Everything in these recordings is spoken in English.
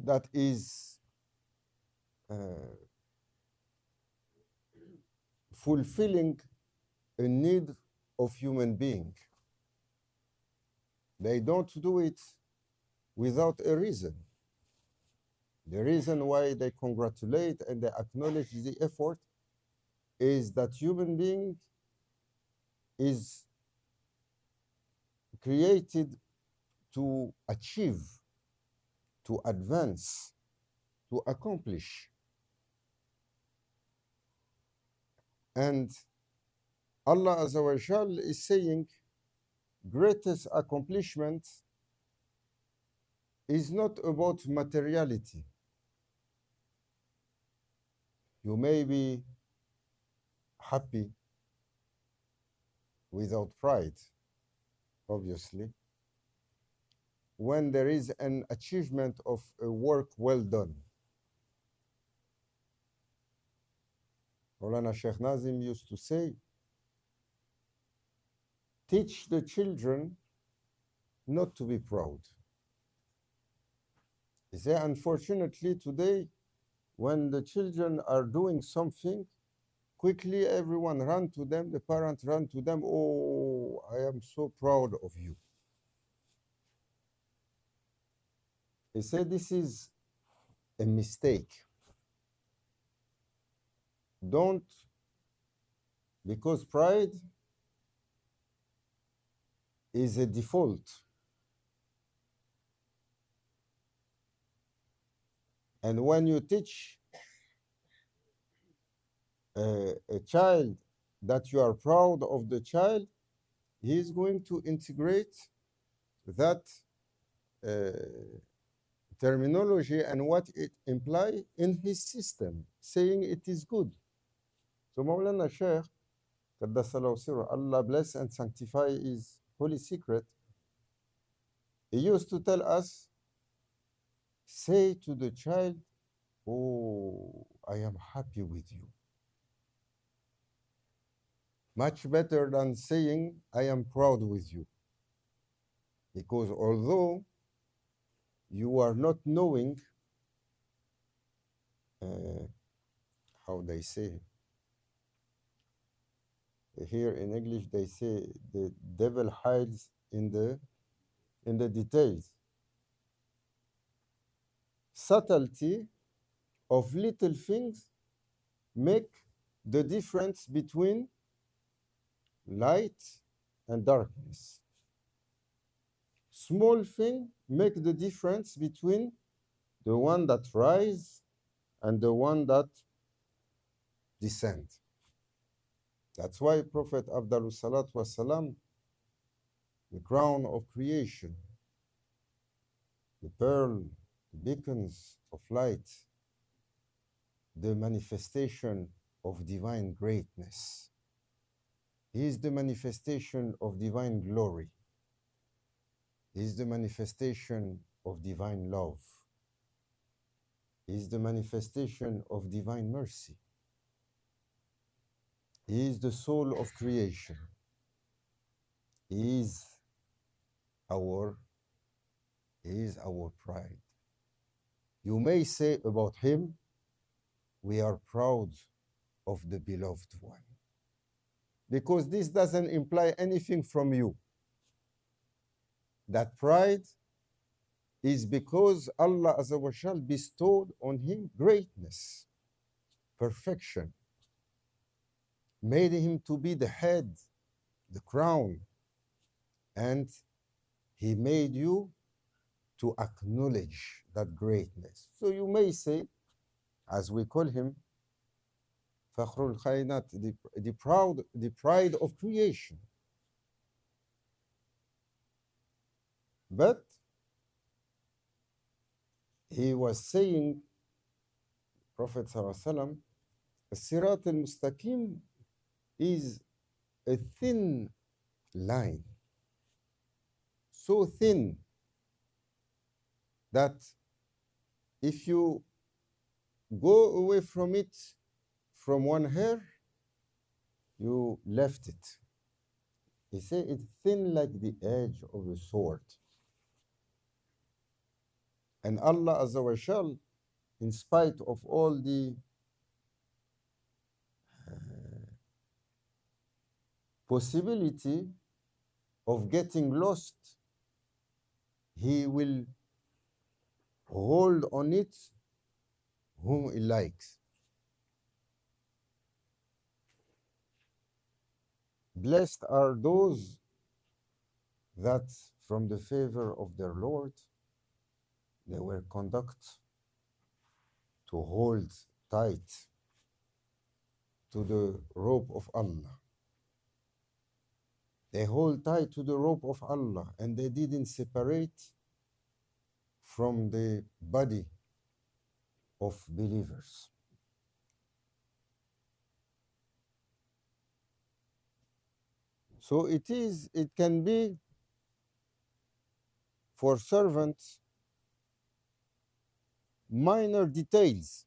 that is fulfilling a need of human being. They don't do it without a reason. The reason why they congratulate and they acknowledge the effort is that human being is created to achieve, to advance, to accomplish. And Allah Azza wa Jal is saying, greatest accomplishment is not about materiality. You may be happy without pride, obviously, when there is an achievement of a work well done. Maulana Sheikh Nazim used to say, teach the children not to be proud. He said, unfortunately today, when the children are doing something, quickly everyone run to them, the parents run to them, oh, I am so proud of you. He said, this is a mistake. Don't, because pride is a default. And when you teach a child that you are proud of the child, he is going to integrate that terminology and what it implies in his system, saying it is good. So Maulana Sheikh, Qaddasallahu sirruh, Allah bless and sanctify his holy secret, he used to tell us, say to the child, oh, I am happy with you. Much better than saying, I am proud with you. Because although you are not knowing, how they say, here in English they say the devil hides in the details. Subtlety of little things make the difference between light and darkness. Small thing make the difference between the one that rise and the one that descend. That's why Prophet Afdalus Salat was Salam, the crown of creation, the pearl, the beacons of light, the manifestation of divine greatness. He is the manifestation of divine glory. He is the manifestation of divine love. He is the manifestation of divine mercy. He is the soul of creation. He is our pride. You may say about him, we are proud of the beloved one. Because this doesn't imply anything from you. That pride is because Allah Azza wa Jal bestowed on him greatness, perfection, made him to be the head, the crown, and he made you to acknowledge that greatness. So you may say, as we call him, Fakhrul Khainat, the pride of creation. But he was saying, Prophet ﷺ, Sirat al-Mustaqim is a thin line, so thin that if you go away from it from one hair, you left it. He said it's thin like the edge of a sword. And Allah Azza wa Jal, in spite of all the possibility of getting lost, He will hold on it whom He likes. Blessed are those that from the favor of their Lord they were conducted to hold tight to the rope of Allah. They hold tight to the rope of Allah and they didn't separate from the body of believers. So it can be for servants minor details.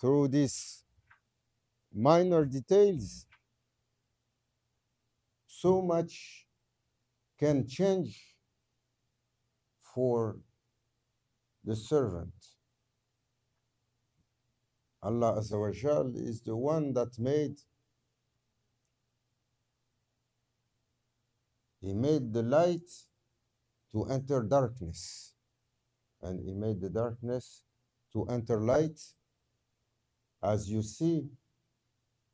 Through these minor details, so much can change for the servant. Allah Azza wa Jal is the one that He made the light to enter darkness, and He made the darkness to enter light. As you see,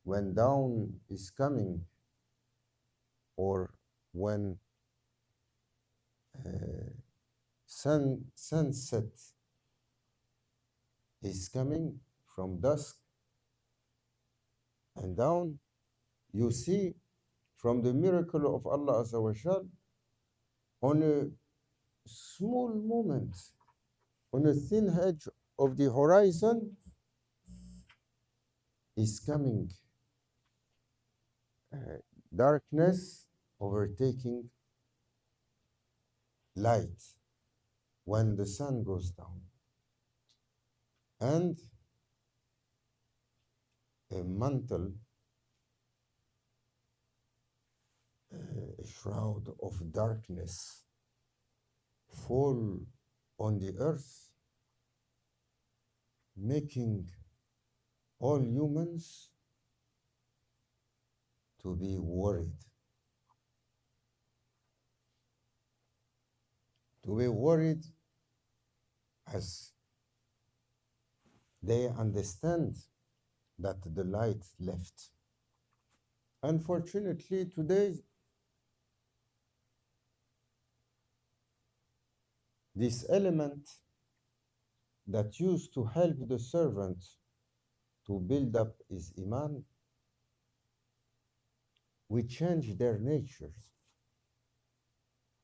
when dawn is coming, or when sunset is coming from dusk and down, you see from the miracle of Allah Azza wa Jal, on a small moment, on a thin edge of the horizon, is coming darkness overtaking light when the sun goes down, and a mantle, a shroud of darkness fall on the earth, making all humans to be worried. To be worried as they understand that the light left. Unfortunately, today, this element that used to help the servant to build up his iman, we change their natures.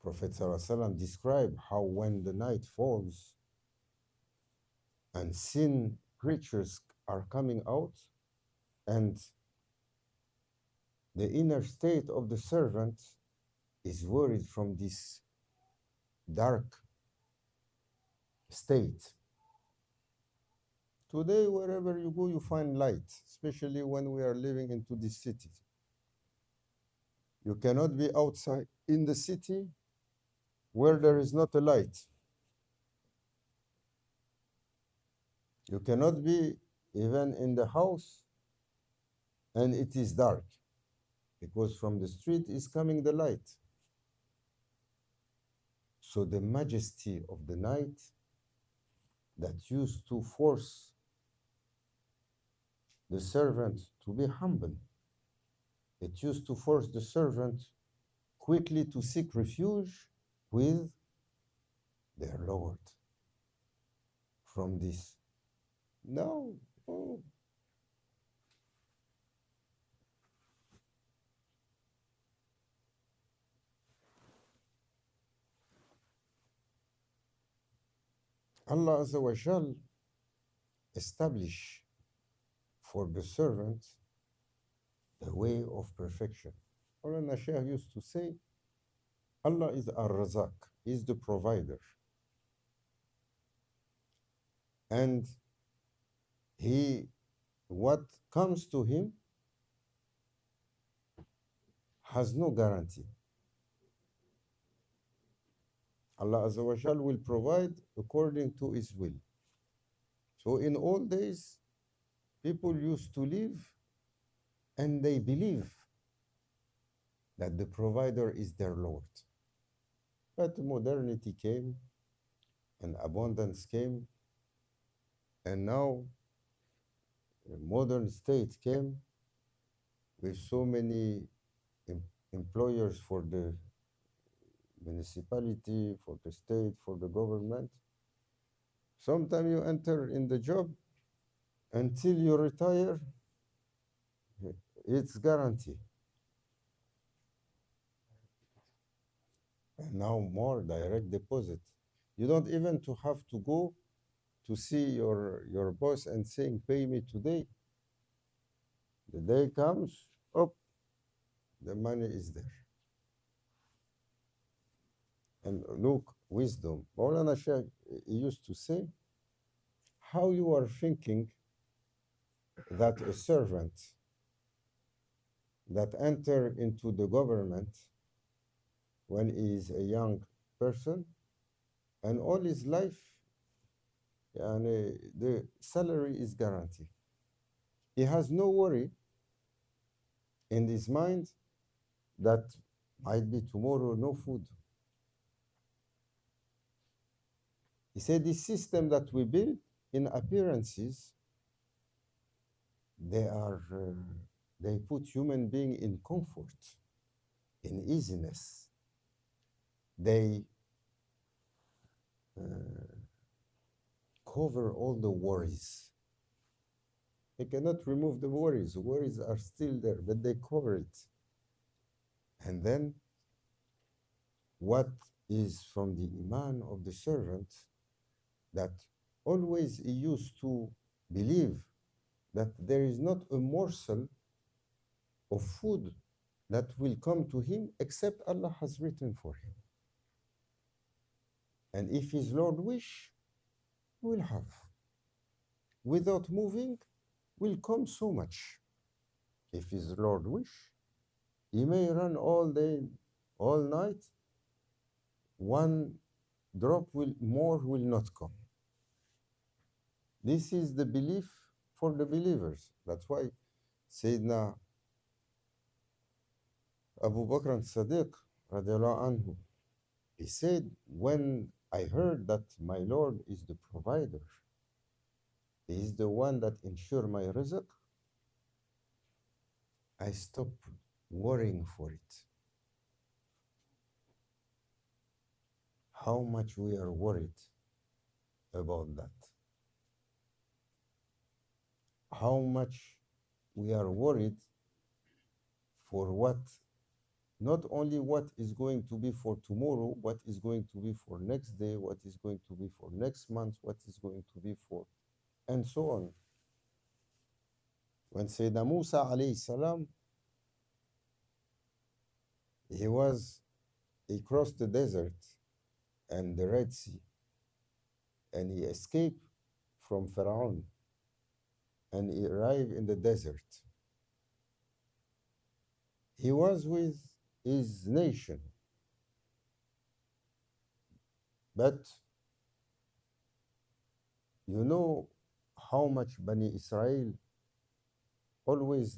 Prophet ﷺ described how when the night falls and sin creatures are coming out, and the inner state of the servant is worried from this dark state. Today, wherever you go, you find light, especially when we are living into this city. You cannot be outside in the city where there is not a light. You cannot be even in the house and it is dark, because from the street is coming the light. So the majesty of the night that used to force the servant to be humble, it used to force the servant quickly to seek refuge with their Lord from this. No. Oh. Allah Azza wa Jal establish for the servant the way of perfection. Maulana Shaykh used to say, Allah is Ar-Razak, is the provider. And what comes to him has no guarantee. Allah Azza wa Jal will provide according to His will. So in old days, people used to live and they believe that the provider is their Lord. But modernity came and abundance came, and now a modern state came with so many em- employers for the municipality, for the state, for the government. Sometimes you enter in the job until you retire, it's guaranteed. And now more direct deposit. You don't even to have to go to see your boss and saying, pay me today. The day comes, up, the money is there. And look, wisdom. Maulana Sheikh used to say, how you are thinking that a servant that enter into the government when he is a young person and all his life, the salary is guaranteed. He has no worry in his mind that might be tomorrow no food. He said this system that we build in appearances, they are they put human being in comfort, in easiness. They cover all the worries. They cannot remove the worries. The worries are still there, but they cover it. And then what is from the iman of the servant, that always he used to believe that there is not a morsel of food that will come to him except Allah has written for him. And if his Lord wish, he will have. Without moving, will come so much. If his Lord wish, he may run all day, all night, one drop more will not come. This is the belief for the believers. That's why Sayyidina Abu Bakr as-Siddiq radiallahu anhu, he said, when I heard that my Lord is the provider, he is the one that ensure my rizq, I stopped worrying for it. How much we are worried about that. How much we are worried for what, not only what is going to be for tomorrow, what is going to be for next day, what is going to be for next month, what is going to be for, and so on. When Sayyidina Musa alayhi salam, he crossed the desert and the Red Sea, and he escaped from Pharaoh, and he arrived in the desert. He was with his nation, but you know how much Bani Israel always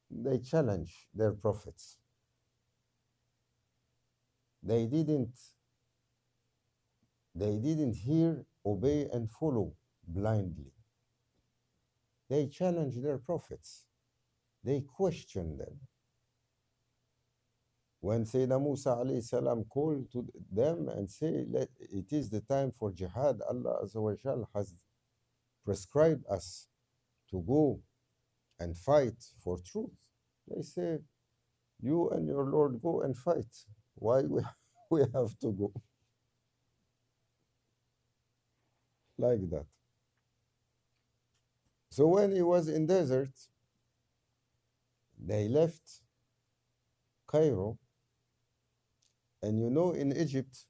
they challenge their prophets. They didn't hear, obey, and follow blindly. They challenge their prophets. They question them. When Sayyidina Musa alayhi salam called to them and say, it is the time for jihad, Allah Azza wa Jal has prescribed us to go and fight for truth. They say, you and your Lord go and fight. Why we have to go? Like that. So when he was in desert, they left Cairo, and you know in Egypt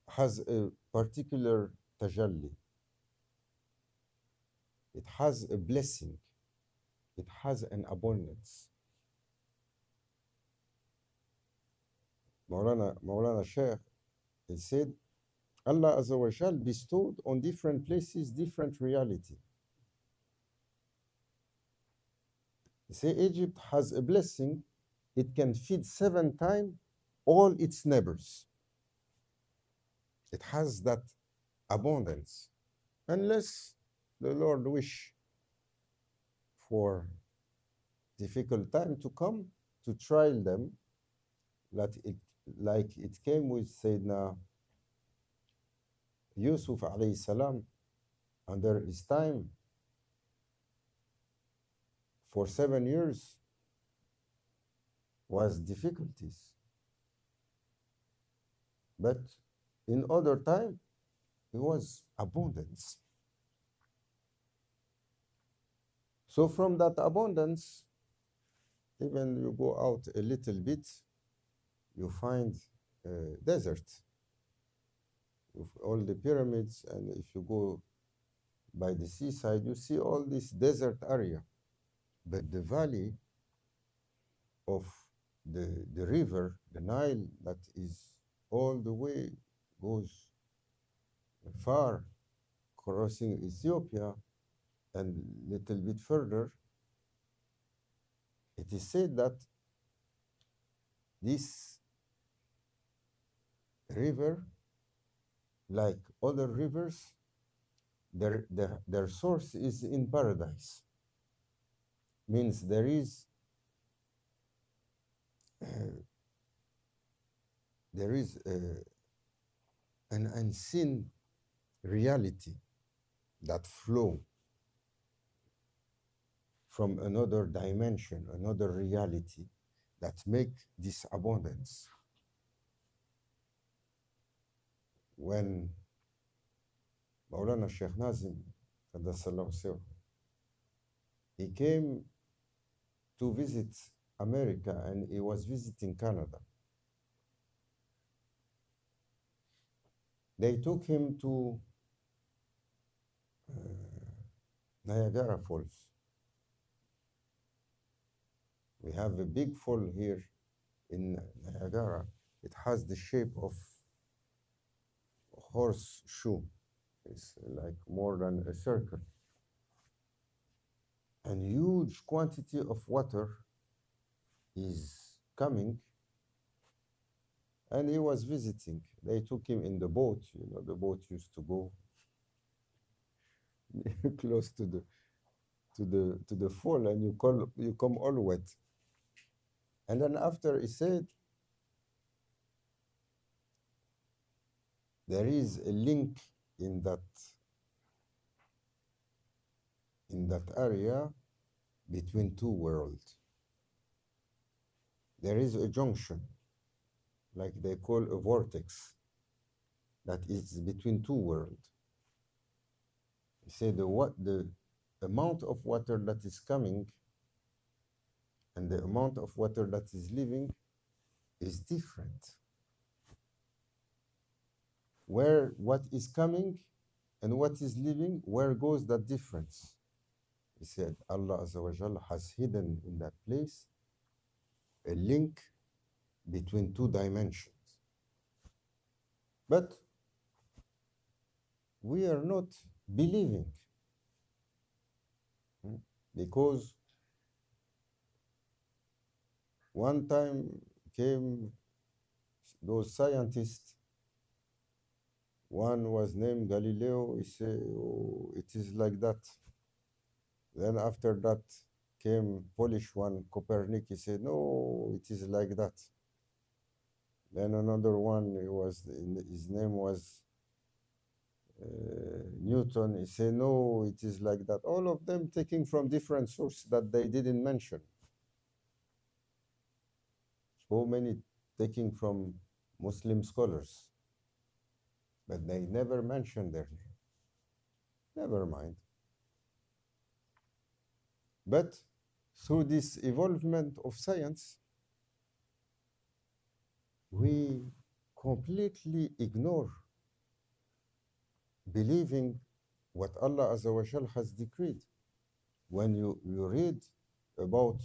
has a particular tajalli. It has a blessing. It has an abundance. Maulana Sheikh, he said, Allah Azza wa Jal bestowed on different places different reality. He said Egypt has a blessing, it can feed 7 times all its neighbors. It has that abundance. Unless the Lord wish for difficult time to come to trial them, like it came with Sayyidina Yusuf alayhi salam under his time for 7 years was difficulties. But in other time, it was abundance. So from that abundance, even you go out a little bit, you find desert. With all the pyramids, and if you go by the seaside, you see all this desert area. But the valley of the river, the Nile, that is all the way, goes far, crossing Ethiopia, and little bit further, it is said that this river, like other rivers, their source is in paradise. Means there is an unseen reality that flow from another dimension, another reality that make this abundance. When Maulana Sheikh Nazim, Qaddasallahu sirruh, he came to visit America and he was visiting Canada. They took him to Niagara Falls. We have a big fall here in Niagara. It has the shape of a horseshoe. It's like more than a circle. And huge quantity of water is coming. And he was visiting. They took him in the boat. You know, the boat used to go close to the fall, and you come all wet. And then after he said, there is a link in that area between two worlds. There is a junction, like they call a vortex, that is between two worlds. He said the amount of water that is coming and the amount of water that is leaving is different. Where what is coming and what is leaving, where goes that difference? He said Allah Azza wa Jalla has hidden in that place a link between two dimensions. But we are not believing, because one time came those scientists, one was named Galileo, he said, oh, it is like that. Then after that came Polish one, Copernicus, he said, no, it is like that. Then another one, his name was Newton, he said, no, it is like that. All of them taking from different sources that they didn't mention. So many taking from Muslim scholars, but they never mentioned their name. Never mind. But through this evolvement of science, we completely ignore believing what Allah Azza wa Jal has decreed. When you read about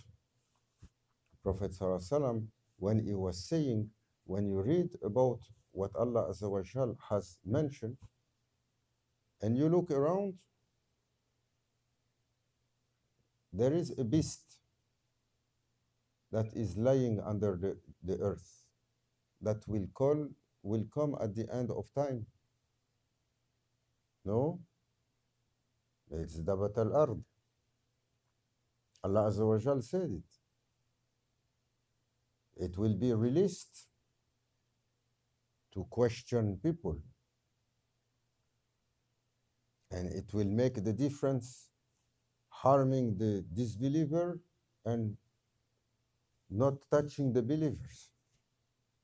Prophet Sallallahu Alaihi Wasallam, when he was saying, when you read about what Allah Azza wa Jal has mentioned, and you look around, there is a beast that is lying under the earth that will come at the end of time. No, it's Dabat al-Ard. Allah Azza wa Jal said it. It will be released to question people, and it will make the difference, harming the disbeliever and not touching the believers.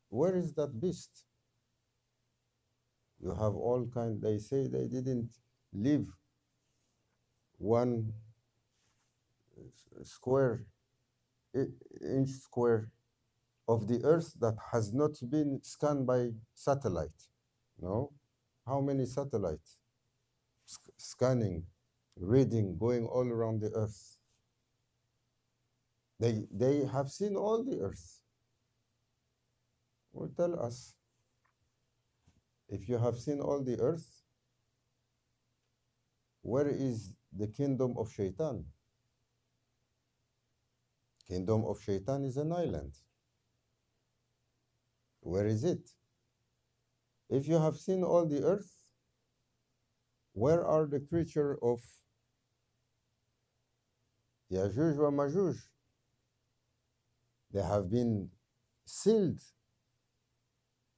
Where is that beast? You have all kind. They say they didn't leave one square inch square of the earth that has not been scanned by satellite. No? How many satellites scanning, reading, going all around the earth? They have seen all the earth. Well, tell us, if you have seen all the earth, where is the kingdom of Shaitan? Kingdom of Shaitan is an island. Where is it? If you have seen all the earth, where are the creatures of Yajuj wa Majuj? They have been sealed.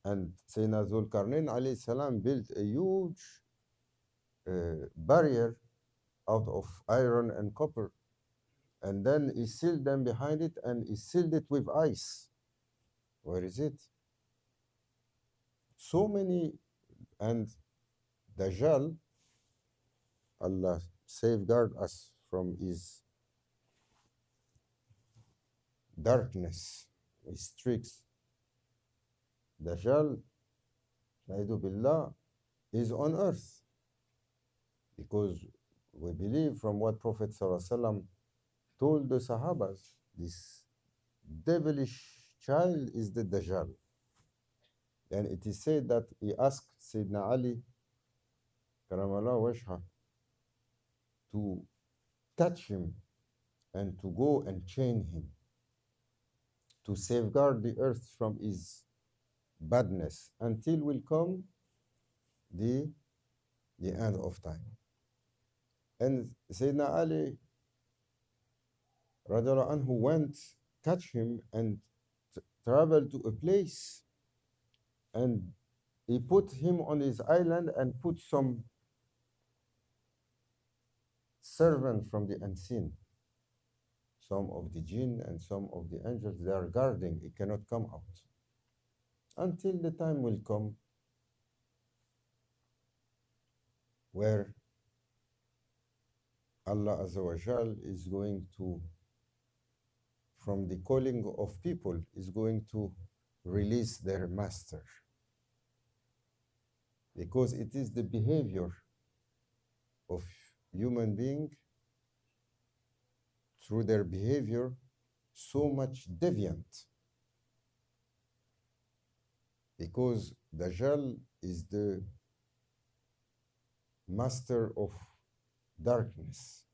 And Sayyidina Zulkarnain alayhi salam built a huge barrier out of iron and copper. And then he sealed them behind it, and he sealed it with ice. Where is it? So many. And Dajjal, Allah safeguard us from his darkness, his tricks. Dajjal, Naidu Billah, is on earth, because we believe from what Prophet ﷺ told the Sahabas, this devilish child is the Dajjal. And it is said that he asked Sayyidina Ali, Karamallah Wajha, to catch him and to go and chain him to safeguard the earth from his badness until will come the end of time. And Sayyidina Ali radiallahu anhu went, catch him, and traveled to a place, and he put him on his island and put some servants from the unseen, some of the jinn and some of the angels. They are guarding, he cannot come out until the time will come where Allah Azza wa Jal is going to, from the calling of people, is going to release their master. Because it is the behavior of human being, through their behavior, so much deviant. Because Dajjal is the master of darkness,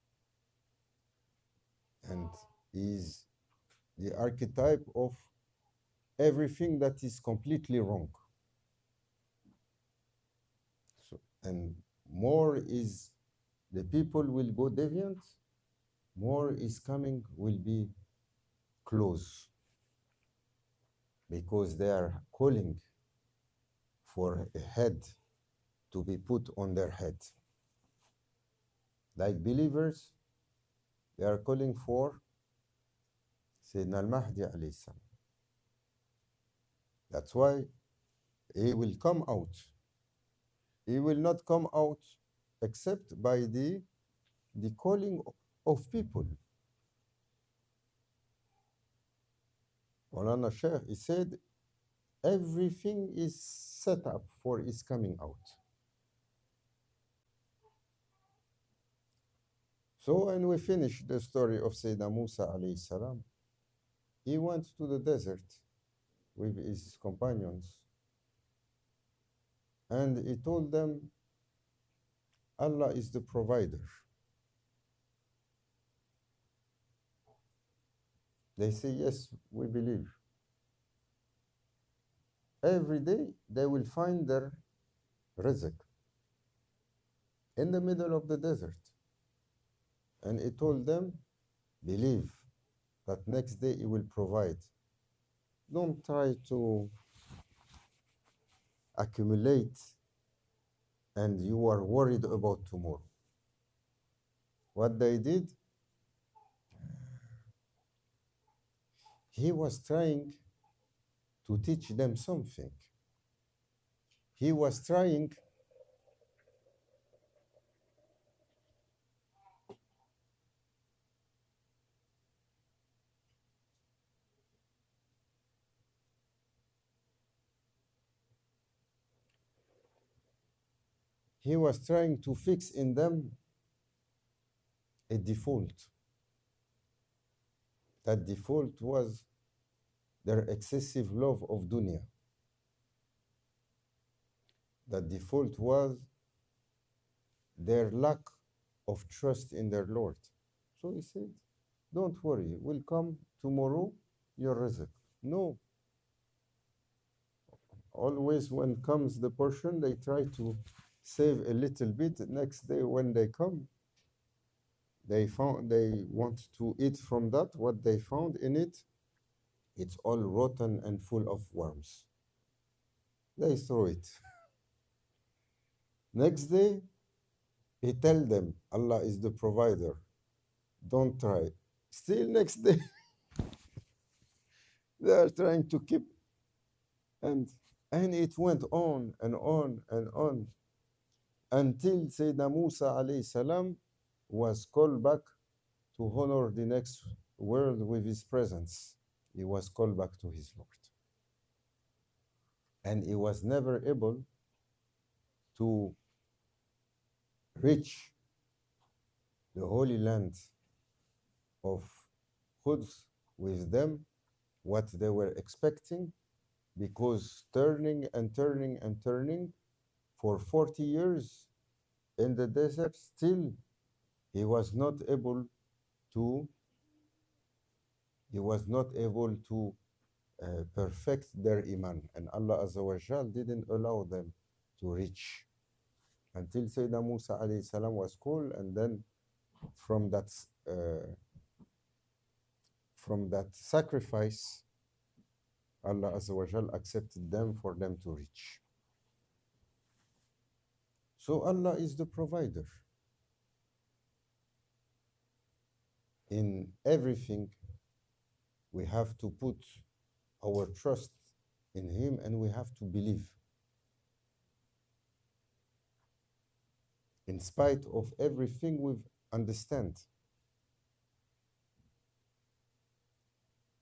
and is the archetype of everything that is completely wrong. So, and more is the people will go deviant, more is coming will be close, because they are calling for a head to be put on their head. Like believers, they are calling for Sayyidina al-Mahdi alayhi salam. That's why he will come out. He will not come out except by the calling of people. Maulana Sheikh, he said, everything is set up for his coming out. So when we finish the story of Sayyidina Musa alayhi salam, he went to the desert with his companions, and he told them, Allah is the provider. They say, yes, we believe. Every day they will find their rizq in the middle of the desert. And he told them, believe that next day he will provide. Don't try to accumulate and you are worried about tomorrow. What they did, he was trying to teach them something. He was trying to fix in them a default. That default was their excessive love of dunya. That default was their lack of trust in their Lord. So he said, don't worry, will come tomorrow your rizq. No. Always when comes the portion, they try to save a little bit. Next day when they come, they want to eat from that. What they found in it, it's all rotten and full of worms. They throw it. Next day, he tell them, Allah is the provider. Don't try. Still next day, they are trying to keep, and it went on and on and on until Sayyidina Musa alayhi salam was called back to honor the next world with his presence. He was called back to his Lord. And he was never able to reach the Holy Land of Quds with them, what they were expecting, because turning and turning and turning for 40 years in the desert, still he was not able to perfect their iman, and Allah Azza wa Jal didn't allow them to reach until Sayyidina Musa alayhi salam was called, and then from that sacrifice, Allah Azza wa Jal accepted them for them to reach. So Allah is the provider. In everything, we have to put our trust in Him and we have to believe. In spite of everything we understand,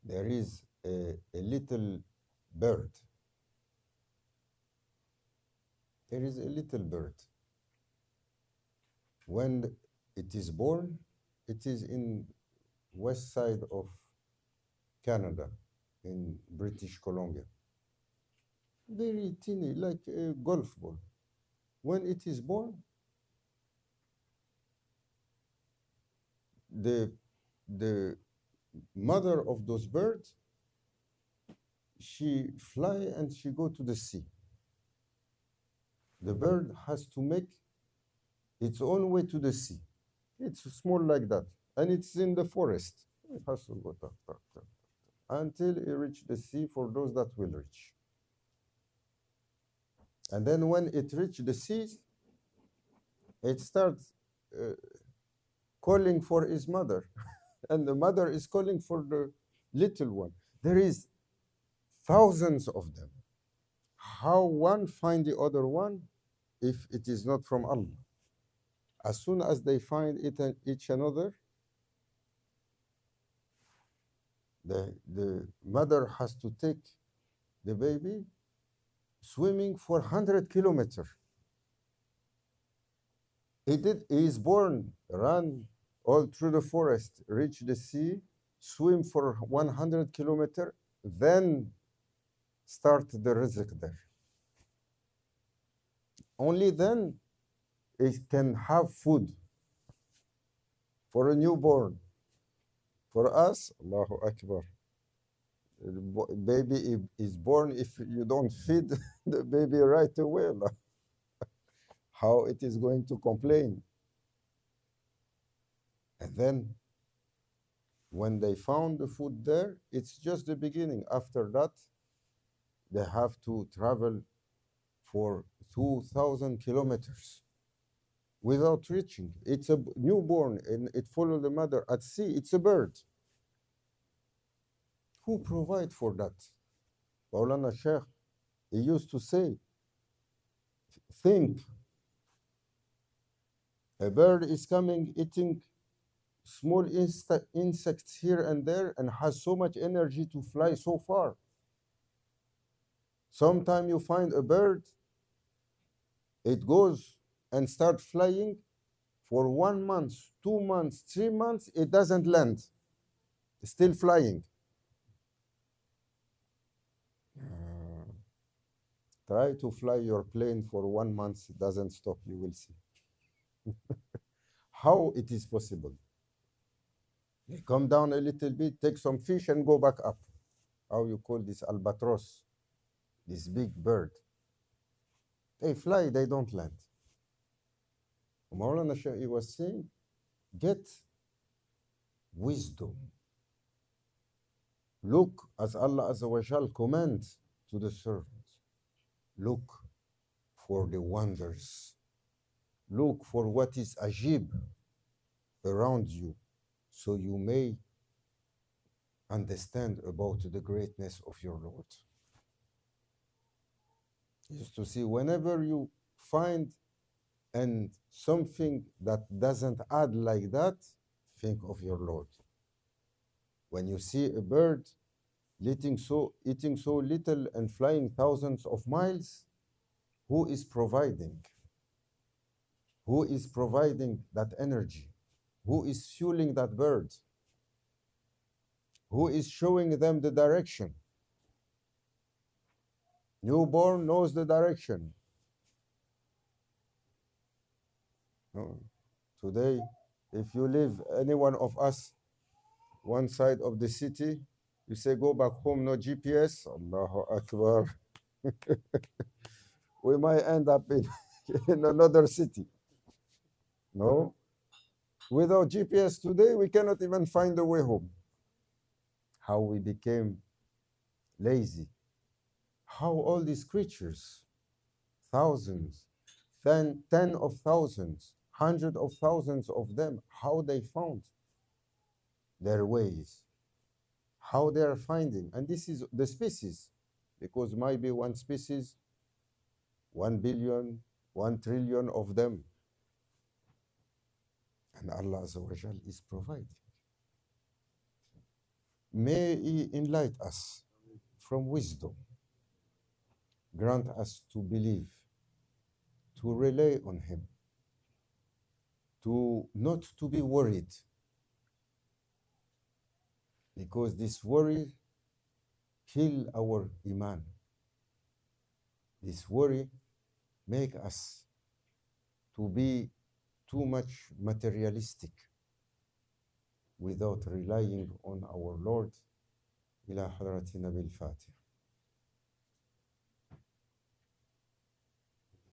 there is a little bird. There is a little bird. When it is born, it is in west side of Canada, in British Columbia. Very teeny, like a golf ball. When it is born, the mother of those birds, she fly and she go to the sea. The bird has to make its own way to the sea. It's small like that, and it's in the forest. It has to go until it reach the sea for those that will reach. And then when it reach the sea, it starts calling for his mother, and the mother is calling for the little one. There is thousands of them. How one find the other one if it is not from Allah? As soon as they find it and each another, the mother has to take the baby swimming for 100 kilometers. He is born, run all through the forest, reach the sea, swim for 100 kilometers, then start the rizq there. Only then it can have food for a newborn. For us, Allahu Akbar, baby is born, if you don't feed the baby right away, how it is going to complain? And then when they found the food there, it's just the beginning. After that, they have to travel for 2,000 kilometers without reaching. It's a newborn and it follows the mother at sea. It's a bird. Who provide for that? Maulana Sheikh, he used to say, think, a bird is coming, eating small insects here and there, and has so much energy to fly so far. Sometime you find a bird, it goes and start flying for 1 month, 2 months, 3 months, it doesn't land, it's still flying. Try to fly your plane for 1 month, it doesn't stop, you will see. How it is possible? They come down a little bit, take some fish and go back up. How you call this albatross, this big bird. They fly, they don't land. Maulana Shafi was saying, get wisdom. Look, as Allah Azza wa Jal commands to the servants, look for the wonders. Look for what is ajib around you, so you may understand about the greatness of your Lord. Is to see whenever you find and something that doesn't add like that, think of your Lord. When you see a bird eating so little and flying thousands of miles, who is providing? Who is providing that energy? Who is fueling that bird? Who is showing them the direction? Newborn knows the direction. No. Today, if you live, any one of us, one side of the city, you say, go back home, no GPS, Allahu Akbar. We might end up in another city. No? Without GPS today, we cannot even find the way home. How we became lazy. How all these creatures, thousands, ten of thousands, hundreds of thousands of them, how they found their ways, how they are finding. And this is the species, because might be one species, 1 billion, 1 trillion of them. And Allah Azza wa Jal is providing. May He enlighten us from wisdom. Grant us to believe, to rely on Him, to not to be worried, because this worry kill our iman. This worry make us to be too much materialistic without relying on our Lord. إلى حضرة نبي الفاتح.